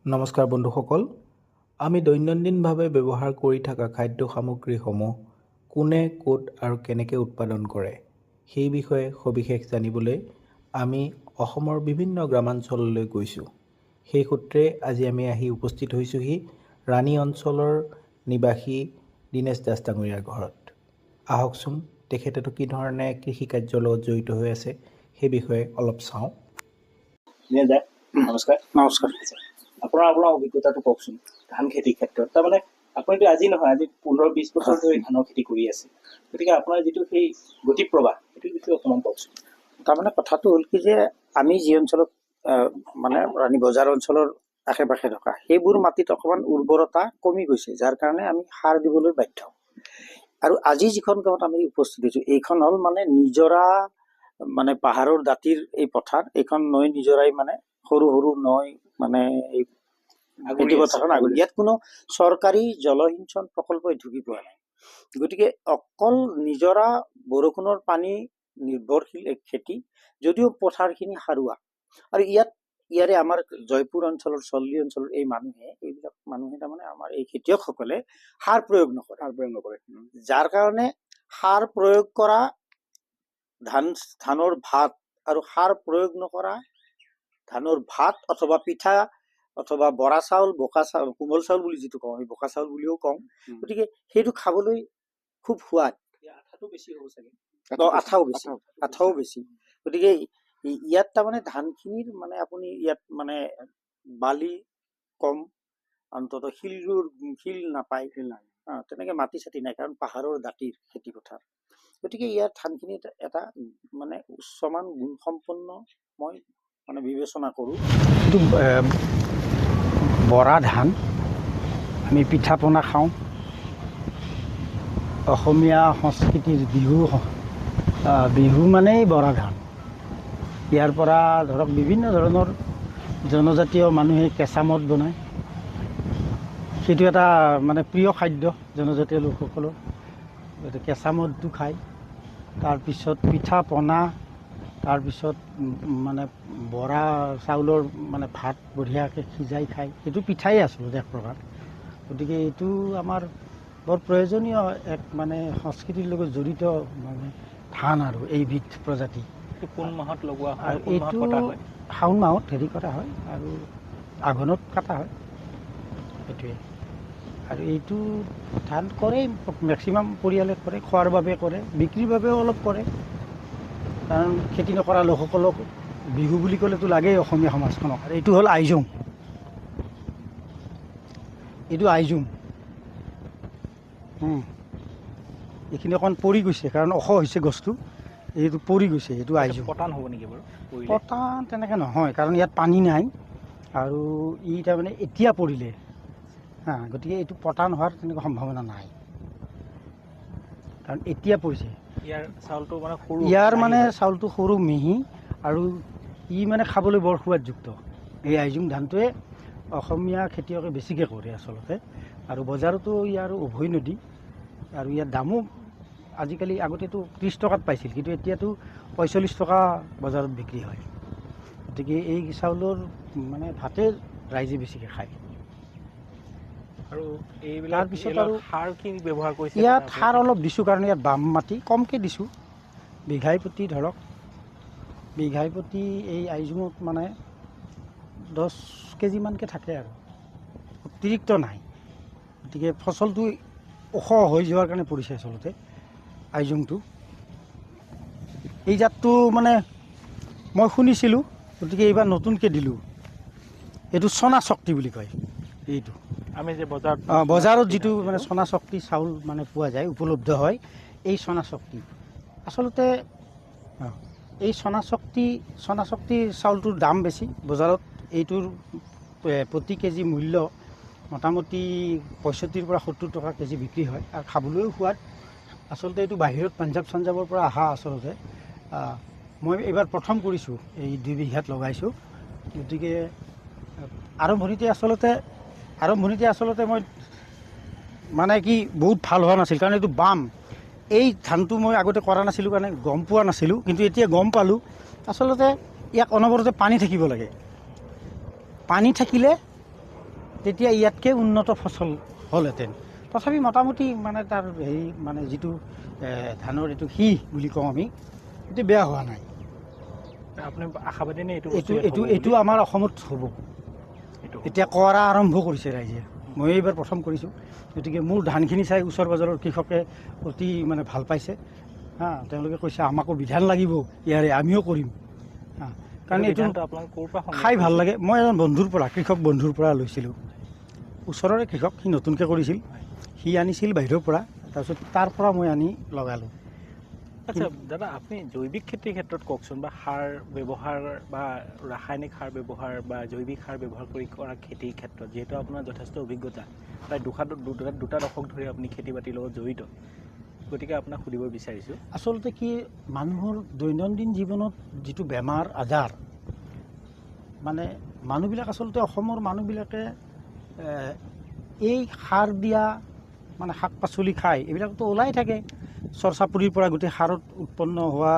নমস্কাৰ বন্ধুসকল, আমি দৈনন্দিনভাৱে ব্যৱহাৰ কৰি থকা খাদ্য সামগ্ৰীসমূহ কোনে ক'ত আৰু কেনেকৈ উৎপাদন কৰে সেই বিষয়ে সবিশেষ জানিবলৈ আমি অসমৰ বিভিন্ন গ্ৰামাঞ্চললৈ গৈছোঁ। সেই সূত্ৰে আজি আমি আহি উপস্থিত হৈছোঁহি ৰাণী অঞ্চলৰ নিবাসী দীনেশ দাস ডাঙৰীয়াৰ ঘৰত। আহকচোন তেখেতেতো কি ধৰণে কৃষি কাৰ্যৰ লগত জড়িত হৈ আছে সেই বিষয়ে অলপ চাওঁ। নমস্কাৰ। নমস্কাৰ। আপোনাৰ অভিজ্ঞতাটো কওকচোন ধান খেতিৰ ক্ষেত্ৰত। তাৰমানে আপুনিতো আজি নহয়, আজি 15-20 বছৰ ধৰি ধানৰ খেতি কৰি আছে, গতিকে আপোনাৰ যিটো সেই গতি প্ৰবাহ সেইটো বিষয়ে অকণমান কওকচোন। তাৰমানে কথাটো হ'ল কি যে আমি যি অঞ্চলত মানে ৰাণী বজাৰ অঞ্চলৰ আশে পাশে থকা সেইবোৰ মাটিত অকণমান উৰ্বৰতা কমি গৈছে, যাৰ কাৰণে আমি সাৰ দিবলৈ বাধ্য। আৰু আজি যিখন গাঁৱত আমি উপস্থিত হৈছোঁ এইখন হ'ল মানে নিজৰা, মানে পাহাৰৰ দাঁতিৰ এই পথাৰ। এইখন নৈ নিজৰাই, মানে সৰু সৰু নৈ, মানে এই খেতি পথাৰখন আগত। ইয়াত কোনো চৰকাৰী জলসিঞ্চন প্ৰকল্পই ঢুকি পোৱা নাই। গতিকে অকল নিজৰা বৰষুণৰ পানী নিৰ্ভৰশীল এক খেতি, যদিও পথাৰখিনি সাৰুৱা। আৰু ইয়াৰে আমাৰ জয়পুৰ অঞ্চলৰ, চল্লি অঞ্চলৰ এইবিলাক মানুহে তাৰমানে আমাৰ এই খেতিয়কসকলে সাৰ প্ৰয়োগ নকৰে। যাৰ কাৰণে সাৰ প্ৰয়োগ কৰা ধানৰ ভাত আৰু সাৰ প্ৰয়োগ নকৰা ধানৰ ভাত অথবা পিঠা অথবা বৰা চাউল, বোকা চাউল, কোমল চাউল বুলি যিটো কওঁ, আমি বোকা চাউল বুলিও কওঁ। গতিকে সেইটো খাবলৈ খুব সোৱাদ। আঠাটো বেছি হ'ব চাগে। আঠাও বেছি। গতিকে ইয়াত তাৰমানে ধানখিনিৰ মানে আপুনি ইয়াত মানে বালি কম, অন্তত শিল নাপায়, তেনেকে মাটি চাটি নাই, কাৰণ পাহাৰৰ দাঁতিৰ খেতি পথাৰ। গতিকে ইয়াৰ ধানখিনি এটা মানে উচ্চমান গুণসম্পন্ন মই মানে বিবেচনা কৰোঁ। এইটো বৰা ধান, আমি পিঠা পনা খাওঁ। অসমীয়া সংস্কৃতিৰ বিহু মানেই বৰা ধান। ইয়াৰ পৰা ধৰক বিভিন্ন ধৰণৰ জনজাতীয় মানুহে কেঁচা মদ বনায়। সেইটো এটা মানে প্ৰিয় খাদ্য জনজাতীয় লোকসকলৰ। গতিকে কেঁচা মদটো খায়। তাৰপিছত পিঠা পনা, তাৰপিছত মানে বৰা চাউলৰ মানে ভাত বঢ়িয়াকৈ সিজাই খায়। সেইটো পিঠাই আচলতে এক প্ৰকাৰ। গতিকে এইটো আমাৰ বৰ প্ৰয়োজনীয় এক মানে সংস্কৃতিৰ লগত জড়িত মানে ধান আৰু এইবিধ প্ৰজাতি। কোন মাহত লগোৱা হয়? আৰু এইটো শাওণ মাহত হেৰি কৰা হয় আৰু আঘোণত কাটা হয়, সেইটোৱে। আৰু এইটো ধান কৰে মেক্সিমাম পৰিয়ালে কৰে, খোৱাৰ বাবে কৰে, বিক্ৰীৰ বাবেও অলপ কৰে। কাৰণ খেতি নকৰা লোকসকলক বিহু বুলি ক'লেতো লাগেই অসমীয়া সমাজখনক। আৰু এইটো হ'ল আইজোং। এইটো আইজোং। এইখিনি অকণ পৰি গৈছে, কাৰণ ওখ হৈছে গছটো, এইটো পৰি গৈছে। এইটো আইজোং। পতান হ'ব নেকি বাৰু? পতান তেনেকৈ নহয়, কাৰণ ইয়াত পানী নাই আৰু ই তাৰমানে এতিয়া পৰিলে, গতিকে এইটো পতান হোৱাৰ তেনেকুৱা সম্ভাৱনা নাই, কাৰণ এতিয়া পৰিছে। ইয়াৰ চাউলটো মানে সৰু, চাউলটো সৰু, মিহি, আৰু ই মানে খাবলৈ বৰ সোৱাদযুক্ত। এই আইজোং ধানটোৱে অসমীয়া খেতিয়কে বেছিকৈ কৰে আচলতে। আৰু বজাৰতো ইয়াৰ উভৈনদী, আৰু ইয়াৰ দামো আজিকালি, আগতেতো 30 টকাত পাইছিল, কিন্তু এতিয়াতো 45 টকা বজাৰত বিক্ৰী হয়। গতিকে এই চাউলৰ মানে ভাতে ৰাইজে বেছিকৈ খায়। আৰু এইবিলাক তাৰপিছত আৰু সাৰ কি ব্যৱহাৰ কৰিছে? ইয়াত সাৰ অলপ দিছোঁ, কাৰণ ইয়াত বাম মাটি, কমকৈ দিছোঁ। বিঘাই প্ৰতি এই আইজোঙত মানে 10 কেজিমানকৈ থাকে, আৰু অতিৰিক্ত নাই। গতিকে ফচলটো ওখ হৈ যোৱাৰ কাৰণে পৰিছে আচলতে আইজোংটো। এই জাতটো মানে মই শুনিছিলোঁ, গতিকে এইবাৰ নতুনকৈ দিলোঁ। এইটো সোণা শক্তি বুলি কয়। এইটো আমি যে বজাৰত যিটো মানে সোণা শক্তি চাউল মানে পোৱা যায়, উপলব্ধ হয়, এই সোণা শক্তি আচলতে এই সোণা শক্তি চাউলটোৰ দাম বেছি বজাৰত। এইটোৰ প্ৰতি কেজি মূল্য মোটামুটি 65 পৰা 70 টকা কেজি বিক্ৰী হয়, আৰু খাবলৈও সোৱাদ। আচলতে এইটো বাহিৰত পাঞ্জাৱৰ পৰা অহা। আচলতে মই এইবাৰ প্ৰথম কৰিছোঁ, এই 2 বিঘাত লগাইছোঁ। গতিকে আৰম্ভণিতে আচলতে মই মানে কি বহুত ভাল হোৱা নাছিল, কাৰণ এইটো বাম। এই ধানটো মই আগতে কৰা নাছিলোঁ কাৰণে গম পোৱা নাছিলোঁ, কিন্তু এতিয়া গম পালোঁ। আচলতে ইয়াক অনবৰতে পানী থাকিব লাগে। পানী থাকিলে তেতিয়া ইয়াতকৈ উন্নত ফচল হ'লহেঁতেন। তথাপি মোটামুটি মানে তাৰ হেৰি মানে যিটো ধানৰ এইটো বুলি কওঁ আমি, এইটো বেয়া হোৱা নাই। আপুনি আশাবাদী নে এইটো এইটো আমাৰ অসমত হ'ব। এতিয়া কৰা আৰম্ভ কৰিছে ৰাইজে, মই এইবাৰ প্ৰথম কৰিছোঁ। গতিকে মোৰ ধানখিনি চাই ওচৰ পাজৰৰ কৃষকে অতি মানে ভাল পাইছে। তেওঁলোকে কৈছে আমাকো বিধান লাগিব ইয়াৰে, আমিও কৰিম। কাৰণ এইটো খাই ভাল লাগে। মই এজন বন্ধুৰ পৰা, কৃষক বন্ধুৰ পৰা লৈছিলোঁ। ওচৰৰে কৃষক, সি নতুনকৈ কৰিছিল, সি আনিছিল বাহিৰৰ পৰা, তাৰপিছত তাৰ পৰা মই আনি লগালোঁ। আচ্ছা দাদা, আপুনি জৈৱিক খেতিৰ ক্ষেত্ৰত কওকচোন, বা সাৰ ব্যৱহাৰ বা ৰাসায়নিক সাৰ ব্যৱহাৰ বা জৈৱিক সাৰ ব্যৱহাৰ কৰি কৰা খেতিৰ ক্ষেত্ৰত, যিহেতু আপোনাৰ যথেষ্ট অভিজ্ঞতা, প্ৰায় দুটা দশক ধৰি আপুনি খেতি বাতিৰ লগত জড়িত, গতিকে আপোনাক সুধিব বিচাৰিছোঁ। আচলতে কি, মানুহৰ দৈনন্দিন জীৱনত যিটো বেমাৰ আজাৰ, মানে মানুহবিলাক আচলতে অসমৰ মানুহবিলাকে এই সাৰ দিয়া মানে শাক পাচলি খায়, এইবিলাকতো ওলাই থাকে। চৰচাপুৰিৰ পৰা গোটেই সাৰত উৎপন্ন হোৱা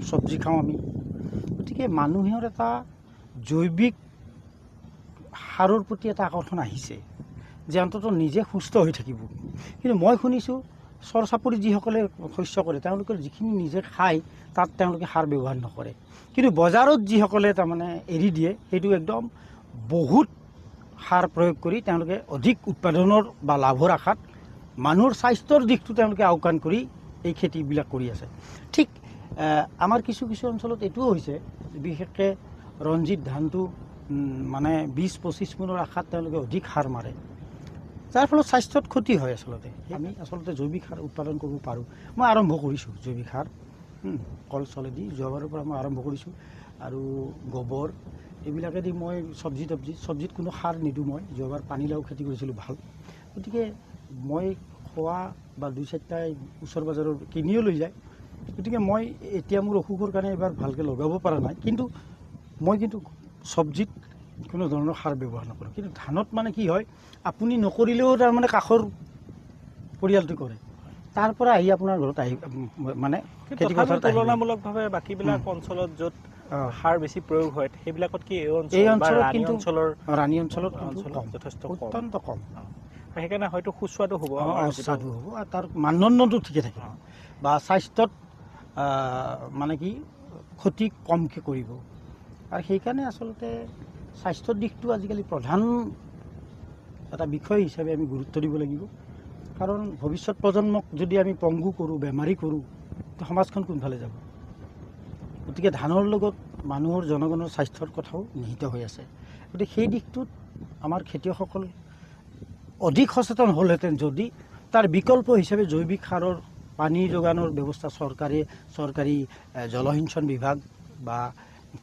চব্জি খাওঁ আমি। গতিকে মানুহৰ এটা জৈৱিক সাৰৰ প্ৰতি এটা আকৰ্ষণ আহিছে যে অন্ততঃ নিজে সুস্থ হৈ থাকিব। কিন্তু মই শুনিছোঁ চৰচাপুৰিত যিসকলে শস্য কৰে, তেওঁলোকে যিখিনি নিজে খায় তাত তেওঁলোকে সাৰ ব্যৱহাৰ নকৰে। কিন্তু বজাৰত যিসকলে তাৰমানে এৰি দিয়ে, সেইটো একদম বহুত সাৰ প্ৰয়োগ কৰি তেওঁলোকে অধিক উৎপাদনৰ বা লাভৰ আশাত মানুহৰ স্বাস্থ্যৰ দিশটো তেওঁলোকে আওকাণ কৰি এই খেতিবিলাক কৰি আছে। ঠিক আমাৰ কিছু অঞ্চলত এইটোও হৈছে, বিশেষকৈ ৰঞ্জিত ধানটো মানে 20-25 মোনৰ আশাত তেওঁলোকে অধিক সাৰ মাৰে, যাৰ ফলত স্বাস্থ্যত ক্ষতি হয়। আচলতে আমি জৈৱিক সাৰ উৎপাদন কৰিব পাৰোঁ। মই আৰম্ভ কৰিছোঁ জৈৱিক সাৰ, কল চলেদি যোৱাবাৰৰ পৰা মই আৰম্ভ কৰিছোঁ। আৰু গোবৰ এইবিলাকেদি মই চব্জিত কোনো সাৰ নিদিওঁ। মই যোৱাবাৰ পানীলাও খেতি কৰিছিলোঁ ভাল। গতিকে মই খোৱা বা 2-4টাই ওচৰ পাজৰৰ কিনিও লৈ যায়। গতিকে মই এতিয়া মোৰ অসুখৰ কাৰণে এইবাৰ ভালকৈ লগাব পৰা নাই, কিন্তু মই চব্জিত কোনো ধৰণৰ সাৰ ব্যৱহাৰ নকৰোঁ। কিন্তু ধানত মানে কি হয়, আপুনি নকৰিলেও তাৰমানে কাষৰ পৰিয়ালটো কৰে, তাৰ পৰা আহি আপোনাৰ ঘৰত আহি মানে খেতি পথাৰত তুলনামূলকভাৱে বাকীবিলাক অঞ্চলত য'ত সাৰ বেছি প্ৰয়োগ হয়, সেইবিলাকত কি এই অঞ্চলত কিন্তু ৰাণী অঞ্চলত যথেষ্ট অত্যন্ত কম। সেইকাৰণে হয়তো সুস্বাদু হ'ব, সুস্বাদু হ'ব, আৰু তাৰ মানদণ্ডটো ঠিকে থাকিব, বা স্বাস্থ্যত মানে কি ক্ষতি কমকৈ কৰিব। আৰু সেইকাৰণে আচলতে স্বাস্থ্যৰ দিশটো আজিকালি প্ৰধান এটা বিষয় হিচাপে আমি গুৰুত্ব দিব লাগিব। কাৰণ ভৱিষ্যত প্ৰজন্মক যদি আমি পংগু কৰোঁ, বেমাৰী কৰোঁ, সমাজখন কোনফালে যাব? গতিকে ধানৰ লগত মানুহৰ জনগণৰ স্বাস্থ্যৰ কথাও নিহিত হৈ আছে। গতিকে সেই দিশটোত আমাৰ খেতিয়কসকল অধিক সচেতন হ'লহেঁতেন যদি তাৰ বিকল্প হিচাপে জৈৱিক সাৰৰ পানী যোগানৰ ব্যৱস্থা চৰকাৰী জলসিঞ্চন বিভাগ বা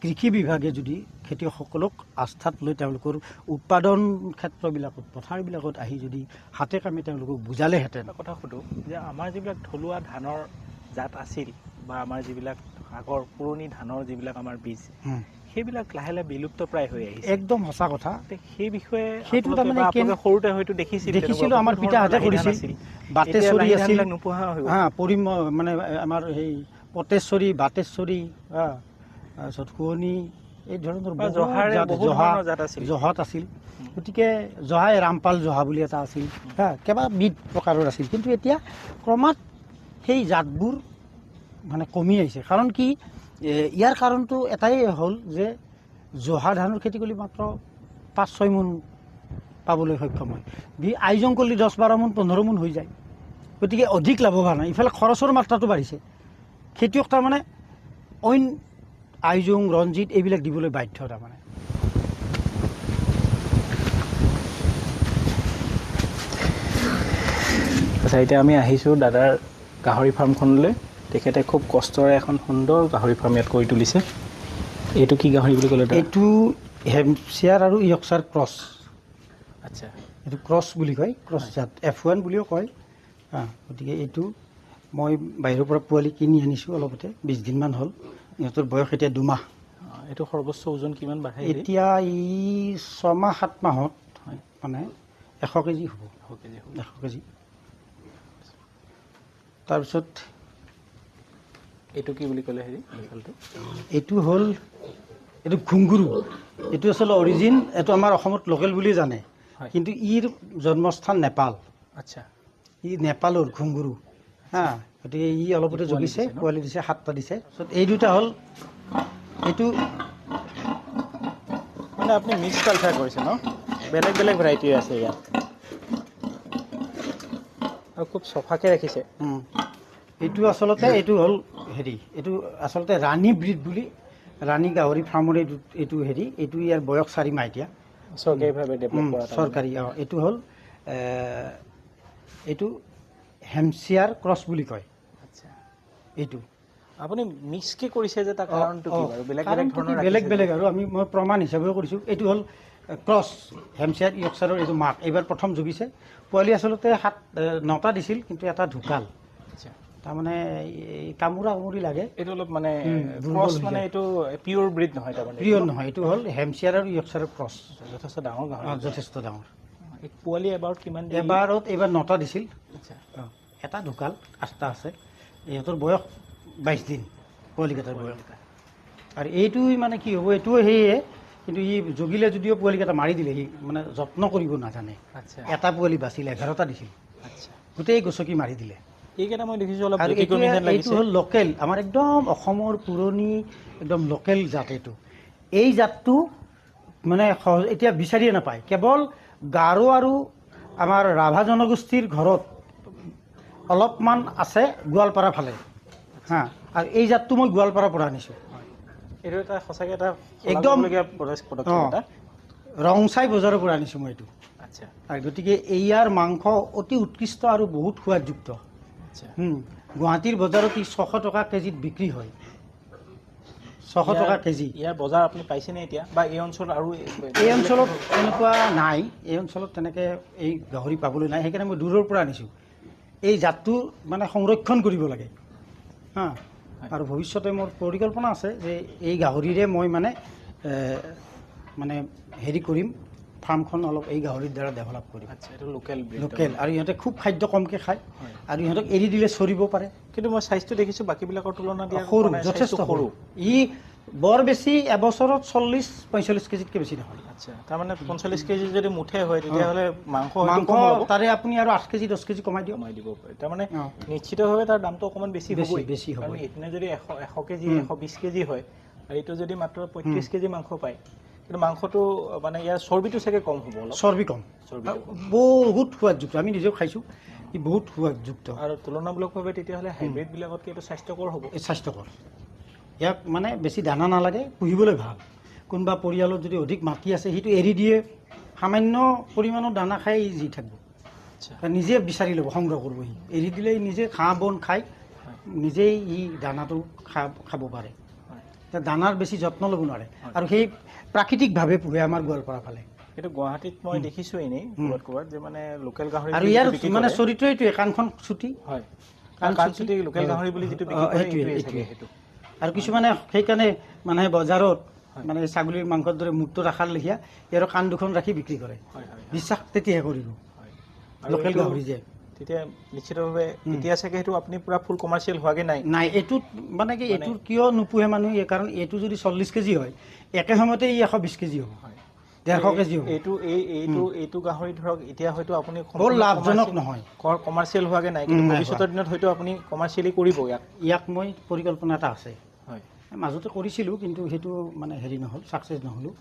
কৃষি বিভাগে যদি খেতিয়কসকলক আস্থাত লৈ তেওঁলোকৰ উৎপাদন ক্ষেত্ৰবিলাকত, পথাৰবিলাকত আহি যদি হাতে কামে তেওঁলোকক বুজালেহেঁতেন। এটা কথা সোধোঁ যে আমাৰ যিবিলাক থলুৱা ধানৰ জাত আছিল, বা আমাৰ যিবিলাক আগৰ পুৰণি ধানৰ যিবিলাক আমাৰ বীজ, সেইবিলাক লাহে লাহে বিলুপ্ত প্ৰায় হৈ আহিছে। একদম সঁচা কথা। সেই বিষয়ে সেইটো তাৰমানে সৰুতে হয়তো দেখিছিলোঁ, আমাৰ পিতাহঁতে কৰিছিল। বাটেশ্বৰী আছিল, নোপোহা হৈ মানে আমাৰ সেই পটেশ্বৰী, বাটেশ্বৰী, তাৰপিছত শুৱনি, এই ধৰণৰ জহাত আছিল। গতিকে জহাই ৰামপাল জহা বুলি এটা আছিল, কেইবাবিধ প্ৰকাৰৰ আছিল। কিন্তু এতিয়া ক্ৰমাৎ সেই জাতবোৰ মানে কমি আহিছে। কাৰণ কি, ইয়াৰ কাৰণটো এটাই হ'ল যে জহা ধানৰ খেতি কৰি মাত্ৰ 5-6 মোন পাবলৈ সক্ষম হয়। আইজং কৰিলে 10-12 মোন 15 মোন হৈ যায়। গতিকে অধিক লাভৱান হয়। ইফালে খৰচৰ মাত্ৰাটো বাঢ়িছে। খেতিয়ক তাৰমানে অইন আইজং, ৰঞ্জিত এইবিলাক দিবলৈ বাধ্য। তাৰমানে আচ্ছা, এতিয়া আমি আহিছোঁ দাদাৰ গাহৰি ফাৰ্মখনলৈ। তেখেতে খুব কষ্টৰে এখন সুন্দৰ গাহৰি ফাৰ্ম ইয়াত কৰি তুলিছে। এইটো কি গাহৰি বুলি ক'লে? এইটো হেম্পশ্বেয়াৰ আৰু ইয়ৰ্কশ্বায়াৰ ক্ৰছ। আচ্ছা, এইটো ক্ৰছ বুলি কয়, ক্ৰছ জাত, F1 বুলিও কয়। গতিকে এইটো মই বাহিৰৰ পৰা পোৱালি কিনি আনিছোঁ অলপতে, 20 দিনমান হ'ল। ইহঁতৰ বয়স এতিয়া 2 মাহ। এইটো সৰ্বোচ্চ ওজন কিমান বাঢ়ে? এতিয়া 6 মাহ 7 মাহত মানে 100 কেজি হ'ব। 100 কেজি। তাৰপিছত এইটো কি বুলি ক'লে? এইটো ঘুংগুৰু। এইটো আচলতে অৰিজিন, এইটো আমাৰ অসমত লোকেল বুলি জানে। হয়। কিন্তু ইৰ জন্মস্থান নেপাল, আচ্ছা, ই নেপালৰ ঘুংগুৰু হা, গতিকে ই অলপতে পোৱালি জগিছে, দিছে ন? পোৱালি দিছে, 7টা দিছে। তাৰপিছত এই দুটা হ'ল, এইটো মানে আপুনি মিক্স কালচাৰ কৰিছে ন, বেলেগ বেলেগ ভেৰাইটিৰ আছে ইয়াত আৰু খুব চফাকৈ ৰাখিছে। এইটো আচলতে এইটো হ'ল হেৰি, এইটো আচলতে ৰাণী ব্ৰিড বুলি, ৰাণী গাহৰি ফাৰ্মৰ এইটো হেৰি, এইটো ইয়াৰ বয়স 4 মাহ এতিয়া। চৰকাৰীভাৱে ডেভেলপ কৰা চৰকাৰী, এইটো হ'ল এইটো হেমচিয়াৰ ক্ৰছ বুলি কয়। আচ্ছা, এইটো আপুনি মিক্সকৈ কৰিছে যে তাৰ কাৰণটো কি বাৰু? বেলেগ বেলেগ কাৰণটো কি, ধৰণৰ বেলেগ ৰাখিছে বেলেগ আৰু মই প্ৰমাণ হিচাপেও কৰিছোঁ। এইটো হ'ল ক্ৰছ হেমচিয়াৰ ইয়ৰ্কশ্বায়াৰৰ, এইটো মাক এইবাৰ প্ৰথম জগিছে। পোৱালি আচলতে 9টা দিছিল, কিন্তু এটা ঢুকাল। আচ্ছা, তাৰমানে এই কামোৰা কামুৰি লাগে, এইটো অলপ মানে দুৰ্বল ক্ৰছ, হৈ মানে যায়। এইটো পিয়'ৰ ব্ৰিড নহয় তাৰমানে? প্ৰিয় নহয়, এইটো হ'ল হেমচিয়াৰ আৰু ইয়ৰ্কশ্বায়াৰৰ ক্ৰছ। যথেষ্ট ডাঙৰ গাহৰি। যথেষ্ট ডাঙৰ। এই পোৱালি এবাৰত কিমান দিয়ে? এইবাৰ 9টা দিছিল, আচ্ছা, এটা ঢুকাল, 8টা আছে। ইহঁতৰ বয়স 22 দিন, পোৱালিকেইটাৰ বয়স। আৰু এইটো মানে কি হ'ব, এইটোও সেয়ে, কিন্তু ই জগিলে যদিও পোৱালিকেইটা মাৰি দিলে, সি মানে যত্ন কৰিব নাজানে। আচ্ছা, এটা পোৱালি বাচিল, 11টা দিছিল, আচ্ছা। গোটেই গছকি মাৰি দিলে। এইকেইটা মই দেখিছোঁ অলপ আৰু ব্যতিক্ৰমী যেন এইটো লাগিছে। হ'ল লোকেল, আমাৰ একদম অসমৰ পুৰণি একদম লোকেল জাত এইটো। এই জাতটো মানে এতিয়া বিচাৰিয়ে নাপায়, কেৱল গাৰো আৰু আমাৰ ৰাভা জনগোষ্ঠীৰ ঘৰত অলপমান আছে, গোৱালপাৰা ফালে হা। আৰু এই জাতটো মই গোৱালপাৰাৰ পৰা আনিছোঁ। এইটো এটা সঁচাকৈ এটা একদম পদক্ষেপ এটা। ৰংচাই বজাৰৰ পৰা আনিছোঁ মই এইটো। আচ্ছা, আৰু গতিকে ইয়াৰ মাংস অতি উৎকৃষ্ট আৰু বহুত সোৱাদযুক্ত। আচ্ছা, গুৱাহাটীৰ বজাৰত ই 600 টকা কেজিত বিক্ৰী হয়, 600 টকা কেজি। ইয়াৰ বজাৰ আপুনি পাইছেনে এতিয়া, বা এই অঞ্চলত আৰু এই অঞ্চলত এনেকুৱা নাই, এই অঞ্চলত তেনেকৈ এই গাহৰি পাবলৈ নাই, সেইকাৰণে মই দূৰৰ পৰা আনিছোঁ। এই জাতটো মানে সংৰক্ষণ কৰিব লাগে হা। আৰু ভৱিষ্যতে মোৰ পৰিকল্পনা আছে যে এই গাহৰিৰে মই মানে হেৰি কৰিম, ফাৰ্মখন অলপ এই গাহৰিৰ দ্বাৰা ডেভেলপ কৰিম। আচ্ছা, এইটো লোকেল ব্ৰিড। লোকেল, আৰু ইহঁতে খুব খাদ্য কমকৈ খায়, আৰু ইহঁতক এৰি দিলে চৰিব পাৰে। কিন্তু মই চাইজটো দেখিছোঁ বাকীবিলাকৰ তুলনাত সৰু, যথেষ্ট সৰু। ই বৰ বেছি এবছৰত 40-45 কেজিতকৈ বেছি নহয়। আচ্ছা, তাৰমানে 45 কেজি যদি মুঠে হয়, তেতিয়াহ'লে মাংস তাৰে আপুনি আৰু 8 কেজি 10 কেজি কমাই দিয়ক, কমাই দিব পাৰে। তাৰমানে নিশ্চিতভাৱে তাৰ দামটো অকণমান বেছি হ'বই। বেছি হ'ব। কাৰণ এইপিনে যদি 100 কেজি 120 কেজি হয়, আৰু এইটো যদি মাত্ৰ 35 কেজি মাংস পায়, কিন্তু মাংসটো মানে ইয়াৰ চৰ্বিটো চাগে কম হ'ব অলপ। চৰ্বি কম, বহুত সোৱাদযুক্ত, আমি নিজেও খাইছোঁ, ই বহুত সোৱাদযুক্ত। আৰু তুলনামূলকভাৱে তেতিয়াহ'লে হাইব্ৰিডবিলাকতকৈ এইটো স্বাস্থ্যকৰ হ'ব। এই স্বাস্থ্যকৰ, ইয়াক মানে বেছি দানা নালাগে, পুহিবলৈ ভাল। কোনোবা পৰিয়ালত যদি অধিক মাটি আছে, সিটো এৰি দিয়ে, সামান্য পৰিমাণৰ দানা খাই যি থাকিব। আচ্ছা, নিজে বিচাৰি ল'ব, সংগ্ৰহ কৰিব, সি এৰি দিলে নিজে ঘাঁহ বন খাই নিজেই ই দানাটো খাব পাৰে। দানাৰ বেছি যত্ন ল'ব নোৱাৰে, আৰু সেই প্ৰাকৃতিকভাৱে পোহে আমাৰ গোৱালপাৰা ফালে। কিন্তু গুৱাহাটীত মই দেখিছোঁ এনেই ক'ৰবাত যে মানে লোকেল গাহৰি, আৰু ইয়াৰ মানে চৰিত্ৰ এইটোৱে, কাণখন চুটি, হয়, কাণ চুটি লোকেল গাহৰি বুলি যিটো বিক্ৰী কৰে, এইটোৱে সেইটো। আৰু কিছুমানে সেইকাৰণে মানে বজাৰত মানে ছাগলীৰ মাংসৰ দৰে মূৰটো ৰাখাৰ লেখীয়া ইয়াৰ কাণ দুখন ৰাখি বিক্ৰী কৰে। বিশ্বাস তেতিয়াহে কৰিব লোকেল গাহৰি যে। তেতিয়া নিশ্চিতভাৱে এতিয়া চাগে সেইটো আপুনি পূৰা ফুল কমাৰ্চিয়েল হোৱাগৈ নাই। এইটোত মানে কি, এইটোৰ কিয় নোপোহে মানুহে, কাৰণ এইটো যদি 40 কেজি হয়, একে সময়তে ই 120 কেজি হ'ব, 150 কেজি হ'ব। এইটো গাহৰি ধৰক এতিয়া হয়তো আপুনি বৰ লাভজনক নহয়, কমাৰ্চিয়েল হোৱাগৈ নাই, কিন্তু ভৱিষ্যতৰ দিনত হয়তো আপুনি কমাৰ্চিয়েলি কৰিব ইয়াক মই পৰিকল্পনা এটা আছে। হয়, মাজতে কৰিছিলোঁ, কিন্তু সেইটো মানে হেৰি নহ'ল, ছাকচেছ নহ'লোঁ।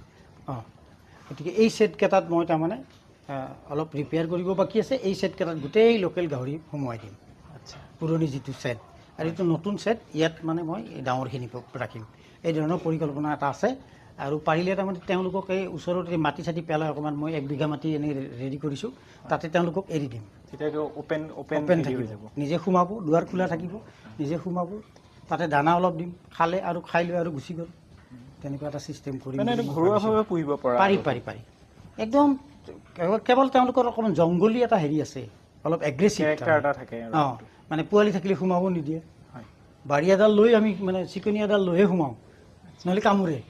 গতিকে এই ছেটকেইটাত মই তাৰমানে অলপ ৰিপেয়াৰ কৰিব বাকী আছে। এই ছেটকেইটাত গোটেই লোকেল গাহৰি সোমোৱাই দিম। আচ্ছা, পুৰণি যিটো ছেট, আৰু এইটো নতুন ছেট, ইয়াত মানে মই ডাঙৰখিনি ৰাখিম, এই ধৰণৰ পৰিকল্পনা এটা আছে। আৰু পাৰিলে তাৰমানে তেওঁলোকক এই ওচৰত এই মাটি চাটি পেলাই অকণমান মই 1 বিঘা মাটি এনেই ৰেডি কৰিছোঁ, তাতে তেওঁলোকক এৰি দিম। তেতিয়া অপেন থাকিব, নিজে সোমাব, দুৱাৰ খোলা থাকিব, নিজে সোমাব, তাতে দানা অলপ দিম, খালে আৰু খাই লৈ আৰু গুচি গ'ল, তেনেকুৱা এটা ছিষ্টেম কৰিম। ঘৰুৱাভাৱে পুহিব পাৰি একদম। কেৱল তেওঁলোকৰ অকণমান জংঘলী এটা হেৰি আছে, অলপ এগ্ৰেছিভ এটা থাকে। মানে পোৱালি থাকিলে সোমাব নিদিয়ে, বাৰী এডাল লৈ আমি মানে চিকনি এডাল লৈহে সোমাওঁ, নহ'লে কামোৰে।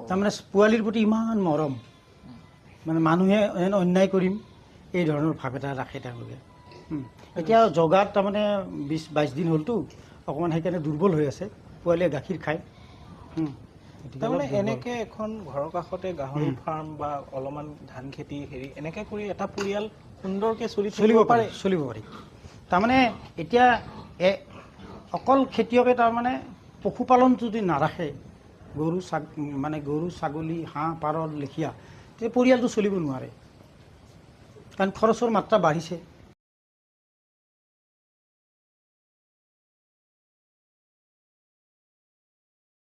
তাৰমানে পোৱালিৰ প্ৰতি ইমান মৰম, মানে মানুহে অন্যায় কৰিম এই ধৰণৰ ভাৱ এটা ৰাখে তেওঁলোকে। এতিয়া জগাত তাৰমানে 20-22 দিন হ'লতো, অকণমান সেইকাৰণে দুৰ্বল হৈ আছে, পোৱালীয়ে গাখীৰ খায়। গতিকে তাৰমানে অলপ দুৰ্বল। এনেকে এখন ঘৰৰ কাষতে গাহৰি ফাৰ্ম বা অলপমান ধান খেতি এনেকে কৰি এটা পৰিয়াল সুন্দৰকে চলিব পাৰি। তাৰমানে এতিয়া অকল খেতিয়কে তাৰমানে পশুপালন যদি নাৰাখে গৰু ছাগলী হাঁহ পাৰ লেখীয়া তেতিয়া পৰিয়ালটো চলিব নোৱাৰে, কাৰণ খৰচৰ মাত্ৰা বাঢ়িছে।